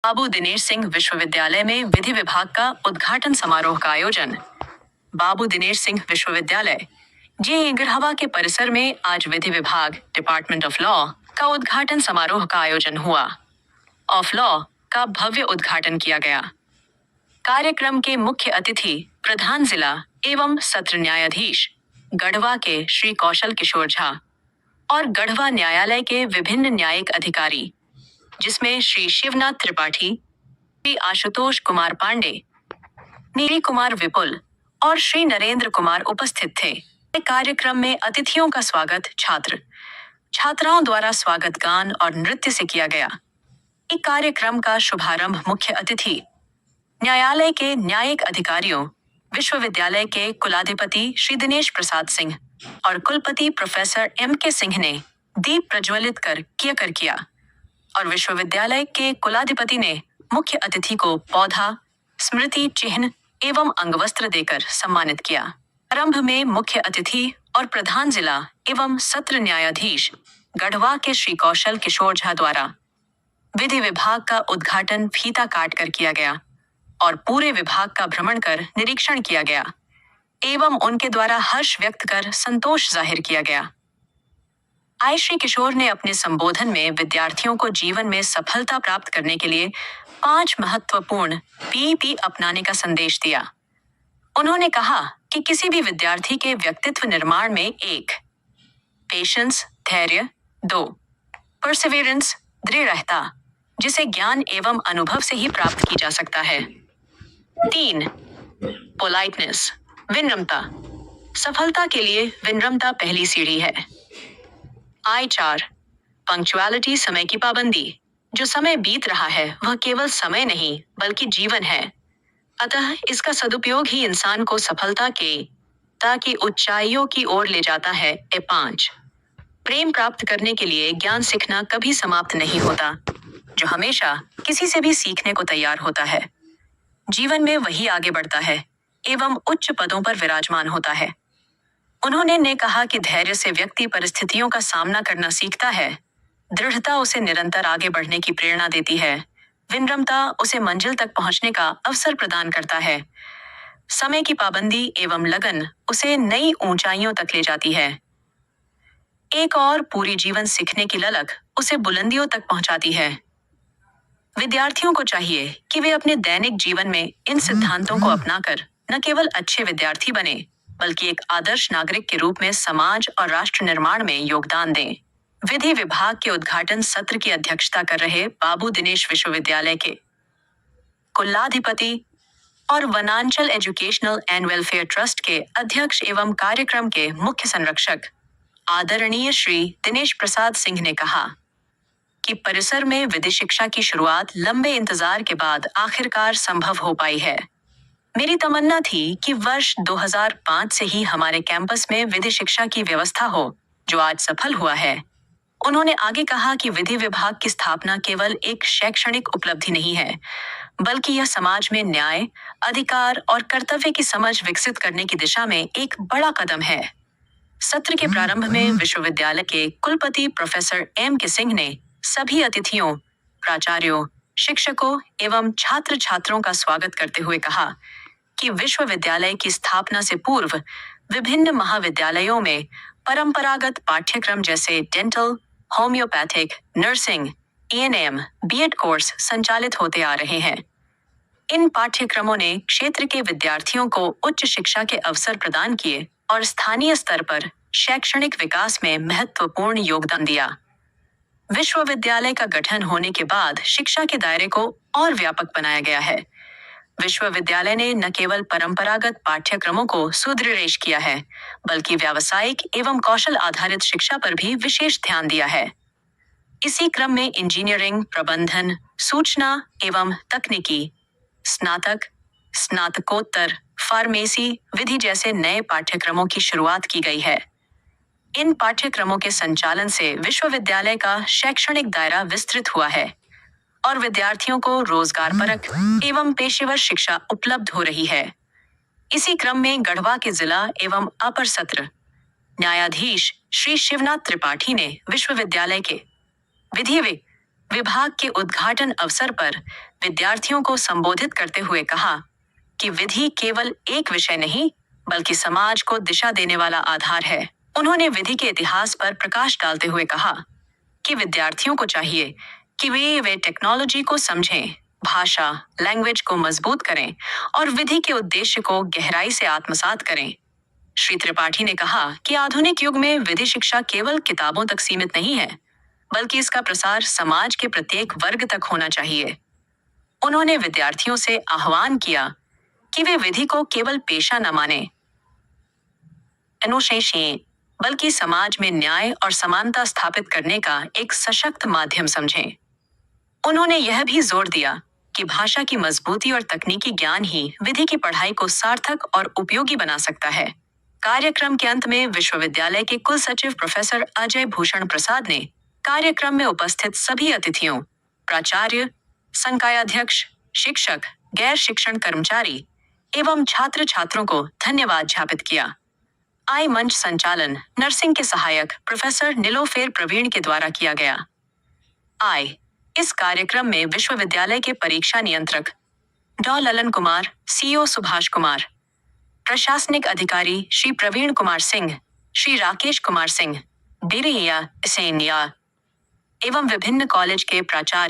बाबू दिनेश सिंह विश्वविद्यालय में विधि विभाग का उद्घाटन समारोह का आयोजन। बाबू दिनेश सिंह विश्वविद्यालय जे गिरहवा के परिसर में आज विधि विभाग डिपार्टमेंट ऑफ लॉ का उद्घाटन समारोह का आयोजन हुआ। ऑफ लॉ का भव्य उद्घाटन किया गया। कार्यक्रम के मुख्य अतिथि प्रधान जिला एवं सत्र न्यायाधीश गढ़वा के श्री कौशल किशोर झा और गढ़वा न्यायालय के विभिन्न न्यायिक अधिकारी, जिसमें श्री शिवनाथ त्रिपाठी, श्री आशुतोष कुमार पांडे, नीरी कुमार विपुल और श्री नरेंद्र कुमार उपस्थित थे। कार्यक्रम में अतिथियों का स्वागत छात्राओं द्वारा स्वागत गान और नृत्य से किया गया। इस कार्यक्रम का शुभारंभ मुख्य अतिथि न्यायालय के न्यायिक अधिकारियों, विश्वविद्यालय के कुलाधिपति श्री दिनेश प्रसाद सिंह और कुलपति प्रोफेसर M.K. सिंह ने दीप प्रज्वलित कर किया और विश्वविद्यालय के कुलाधिपति ने मुख्य अतिथि को पौधा, स्मृति चिन्ह एवं अंगवस्त्र देकर सम्मानित किया। आरंभ में मुख्य अतिथि और प्रधान जिला एवं सत्र न्यायाधीश गढ़वा के श्री कौशल किशोर झा द्वारा विधि विभाग का उद्घाटन फीता काट कर किया गया और पूरे विभाग का भ्रमण कर निरीक्षण किया गया एवं उनके द्वारा हर्ष व्यक्त कर संतोष जाहिर किया गया। श्री किशोर ने अपने संबोधन में विद्यार्थियों को जीवन में सफलता प्राप्त करने के लिए 5 महत्वपूर्ण P अपनाने का संदेश दिया। उन्होंने कहा कि किसी भी विद्यार्थी के व्यक्तित्व निर्माण में 1 पेशेंस धैर्य, 2 परसिवियरेंस दृढ़ता, जिसे ज्ञान एवं अनुभव से ही प्राप्त की जा सकता है, 3 पोलाइटनेस विनम्रता, सफलता के लिए विनम्रता पहली सीढ़ी है, 4 पंक्चुअलिटी समय की पाबंदी, जो समय बीत रहा है वह केवल समय नहीं बल्कि जीवन है, अतः इसका सदुपयोग ही इंसान को सफलता की ऊंचाइयों की ओर ले जाता है। 5 प्रेम प्राप्त करने के लिए ज्ञान सीखना कभी समाप्त नहीं होता, जो हमेशा किसी से भी सीखने को तैयार होता है, जीवन में वही आगे बढ़ता है एवं उच्च पदों पर विराजमान होता है। उन्होंने कहा कि धैर्य से व्यक्ति परिस्थितियों का सामना करना सीखता है, दृढ़ता उसे निरंतर आगे बढ़ने की प्रेरणा देती है, विनम्रता उसे मंजिल तक पहुंचने का अवसर प्रदान करता है, समय की पाबंदी एवं लगन उसे नई ऊंचाइयों तक ले जाती है, एक और पूरी जीवन सीखने की ललक उसे बुलंदियों तक पहुंचाती है। विद्यार्थियों को चाहिए कि वे अपने दैनिक जीवन में इन सिद्धांतों को अपनाकर न केवल अच्छे विद्यार्थी बने बल्कि एक आदर्श नागरिक के रूप में समाज और राष्ट्र निर्माण में योगदान दें। विधि विभाग के उद्घाटन सत्र की अध्यक्षता कर रहे बाबू दिनेश विश्वविद्यालय के कुलाधिपति और वनांचल एजुकेशनल एंड वेलफेयर ट्रस्ट के अध्यक्ष एवं कार्यक्रम के मुख्य संरक्षक आदरणीय श्री दिनेश प्रसाद सिंह ने कहा कि परिसर में विधि शिक्षा की शुरुआत लंबे इंतजार के बाद आखिरकार संभव हो पाई है। मेरी तमन्ना थी कि वर्ष 2005 से ही हमारे कैंपस में विधि शिक्षा की व्यवस्था हो, जो आज सफल हुआ है। उन्होंने आगे कहा कि विधि विभाग की स्थापना केवल एक शैक्षणिक उपलब्धि नहीं है, बल्कि यह समाज में न्याय, अधिकार और कर्तव्य की समझ विकसित करने की दिशा में एक बड़ा कदम है। सत्र के प्रारंभ में विश्वविद्यालय के कुलपति प्रोफेसर M.K. सिंह ने सभी अतिथियों, प्राचार्यों, शिक्षकों एवं छात्र छात्रों का स्वागत करते हुए कहा कि विश्वविद्यालय की स्थापना से पूर्व विभिन्न महाविद्यालयों में परंपरागत पाठ्यक्रम जैसे dental, homeopathic, nursing, A&M, B.Ed course संचालित होते आ रहे हैं। इन पाठ्यक्रमों ने क्षेत्र के विद्यार्थियों को उच्च शिक्षा के अवसर प्रदान किए और स्थानीय स्तर पर शैक्षणिक विकास में महत्वपूर्ण योगदान दिया। विश्वविद्यालय का गठन होने के बाद शिक्षा के दायरे को और व्यापक बनाया गया है। विश्वविद्यालय ने न केवल परंपरागत पाठ्यक्रमों को सुदृढ़ किया है, बल्कि व्यावसायिक एवं कौशल आधारित शिक्षा पर भी विशेष ध्यान दिया है। इसी क्रम में इंजीनियरिंग, प्रबंधन, सूचना एवं तकनीकी, स्नातक, स्नातकोत्तर, फार्मेसी, विधि जैसे नए पाठ्यक्रमों की शुरुआत की गई है। इन पाठ्यक्रमों के संचालन से विश्वविद्यालय का शैक्षणिक दायरा विस्तृत हुआ है और विद्यार्थियों को रोजगारपरक एवं पेशेवर शिक्षा उपलब्ध हो रही है। इसी क्रम में गढ़वा के जिला एवं अपर सत्र न्यायाधीश श्री शिवनाथ त्रिपाठी ने विश्वविद्यालय के विधि विभाग के उद्घाटन अवसर पर विद्यार्थियों को संबोधित करते हुए कहा कि विधि केवल एक विषय नहीं बल्कि समाज को दिशा देने वाला आधार है। उन्होंने विधि के इतिहास पर प्रकाश डालते हुए कहा कि विद्यार्थियों को चाहिए कि वे टेक्नोलॉजी को समझें, भाषा लैंग्वेज को मजबूत करें और विधि के उद्देश्य को गहराई से आत्मसात करें। श्री त्रिपाठी ने कहा कि आधुनिक युग में विधि शिक्षा केवल किताबों तक सीमित नहीं है, बल्कि इसका प्रसार समाज के प्रत्येक वर्ग तक होना चाहिए। उन्होंने विद्यार्थियों से आह्वान किया कि वे विधि को केवल पेशा न माने, बल्कि समाज में न्याय और समानता स्थापित करने का एक सशक्त माध्यम समझें। उन्होंने यह भी जोर दिया कि भाषा की मजबूती और तकनीकी ज्ञान ही विधि की पढ़ाई को सार्थक और उपयोगी बना सकता है। कार्यक्रम के अंत में विश्वविद्यालय के कुल सचिव प्रोफेसर अजय भूषण प्रसाद ने कार्यक्रम में उपस्थित सभी अतिथियों, प्राचार्य, संकायाध्यक्ष, शिक्षक, गैर शिक्षण कर्मचारी एवं छात्र छात्रों को धन्यवाद ज्ञापित किया। आई मंच संचालन नर्सिंग के सहायक प्रोफेसर नीलोफेर प्रवीण के द्वारा किया गया। इस कार्यक्रम में विश्वविद्यालय के परीक्षा नियंत्रक डॉ ललन कुमार, सीईओ सुभाष कुमार, प्रशासनिक अधिकारी श्री प्रवीण कुमार सिंह, श्री राकेश कुमार सिंह, बिरिया एवं विभिन्न कॉलेज के प्राचार्य